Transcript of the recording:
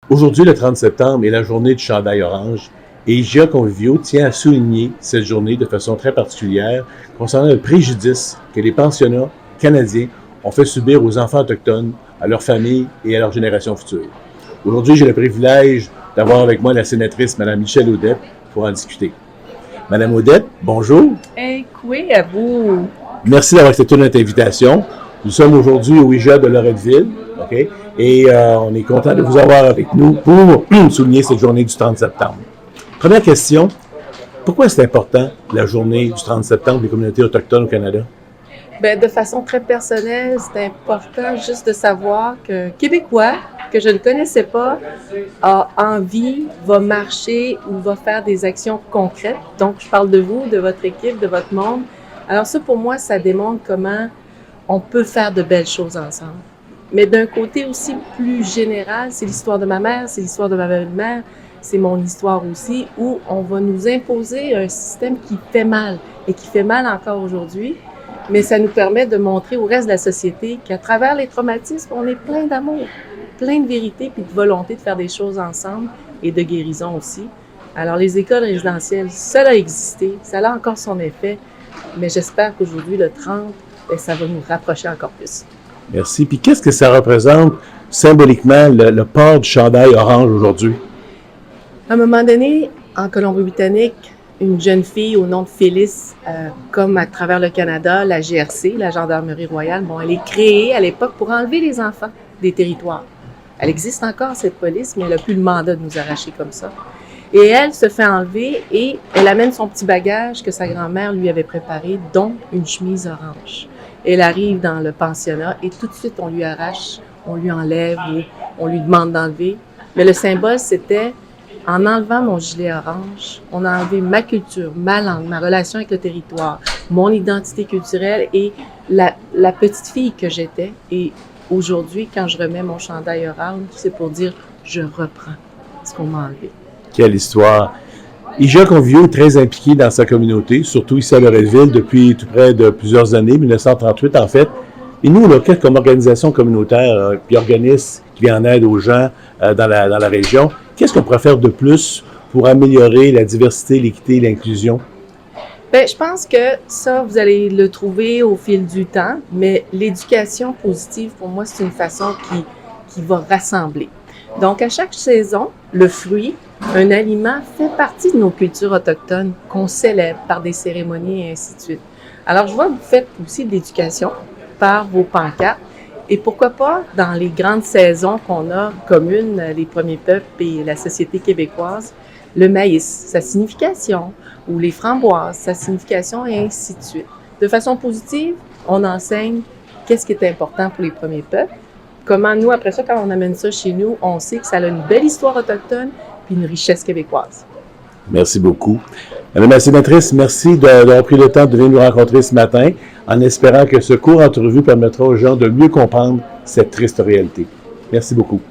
Aujourd'hui, le 30 septembre, est la journée du chandail orange et IGA Convivio tient à souligner cette journée de façon très particulière concernant le préjudice que les pensionnats canadiens ont fait subir aux enfants autochtones, à leurs familles et à leurs générations futures. Aujourd'hui, j'ai le privilège d'avoir avec moi la sénatrice Mme Michèle Audette pour en discuter. Madame Audette, bonjour. Oui, à vous. Merci d'avoir accepté notre invitation. Nous sommes aujourd'hui au IGA de Loretteville, OK? Et on est content de vous avoir avec nous pour souligner cette journée du 30 septembre. Première question, pourquoi c'est important la journée du 30 septembre des communautés autochtones au Canada? Bien, de façon très personnelle, c'est important juste de savoir qu'un Québécois que je ne connaissais pas a envie, va marcher ou va faire des actions concrètes. Donc, je parle de vous, de votre équipe, de votre monde. Alors ça, pour moi, ça démontre comment on peut faire de belles choses ensemble. Mais d'un côté aussi plus général, c'est l'histoire de ma mère, c'est l'histoire de ma belle-mère, c'est mon histoire aussi, où on va nous imposer un système qui fait mal et qui fait mal encore aujourd'hui. Mais ça nous permet de montrer au reste de la société qu'à travers les traumatismes, on est plein d'amour, plein de vérité puis de volonté de faire des choses ensemble et de guérison aussi. Alors les écoles résidentielles, ça a existé, ça a encore son effet, mais j'espère qu'aujourd'hui, le 30, ça va nous rapprocher encore plus. Merci. Puis qu'est-ce que ça représente symboliquement le port du chandail orange aujourd'hui? À un moment donné, en Colombie-Britannique, une jeune fille au nom de Phyllis, comme à travers le Canada, la GRC, la Gendarmerie royale, elle est créée à l'époque pour enlever les enfants des territoires. Elle existe encore, cette police, mais elle n'a plus le mandat de nous arracher comme ça. Et elle se fait enlever et elle amène son petit bagage que sa grand-mère lui avait préparé, dont une chemise orange. Elle arrive dans le pensionnat et tout de suite, on lui arrache, on lui enlève ou on lui demande d'enlever. Mais le symbole, c'était, en enlevant mon gilet orange, on a enlevé ma culture, ma langue, ma relation avec le territoire, mon identité culturelle et la petite fille que j'étais. Et aujourd'hui, quand je remets mon chandail orange, c'est pour dire, je reprends ce qu'on m'a enlevé. Quelle histoire! IGA Convivio est très impliqué dans sa communauté, surtout ici à Loretteville, depuis tout près de plusieurs années, 1938 en fait. Et nous, là, comme organisation communautaire, puis organisme qui vient en aide aux gens dans la région, qu'est-ce qu'on pourrait faire de plus pour améliorer la diversité, l'équité et l'inclusion? Bien, je pense que ça, vous allez le trouver au fil du temps, mais l'éducation positive, pour moi, c'est une façon qui va rassembler. Donc, à chaque saison, le fruit, un aliment, fait partie de nos cultures autochtones qu'on célèbre par des cérémonies et ainsi de suite. Alors, je vois que vous faites aussi de l'éducation par vos pancartes et pourquoi pas dans les grandes saisons qu'on a communes, les premiers peuples et la société québécoise, le maïs, sa signification, ou les framboises, sa signification et ainsi de suite. De façon positive, on enseigne qu'est-ce qui est important pour les premiers peuples. Comment nous, après ça, quand on amène ça chez nous, on sait que ça a une belle histoire autochtone puis une richesse québécoise. Merci beaucoup. Madame la sénatrice, merci d'avoir pris le temps de venir nous rencontrer ce matin, en espérant que ce court entrevue permettra aux gens de mieux comprendre cette triste réalité. Merci beaucoup.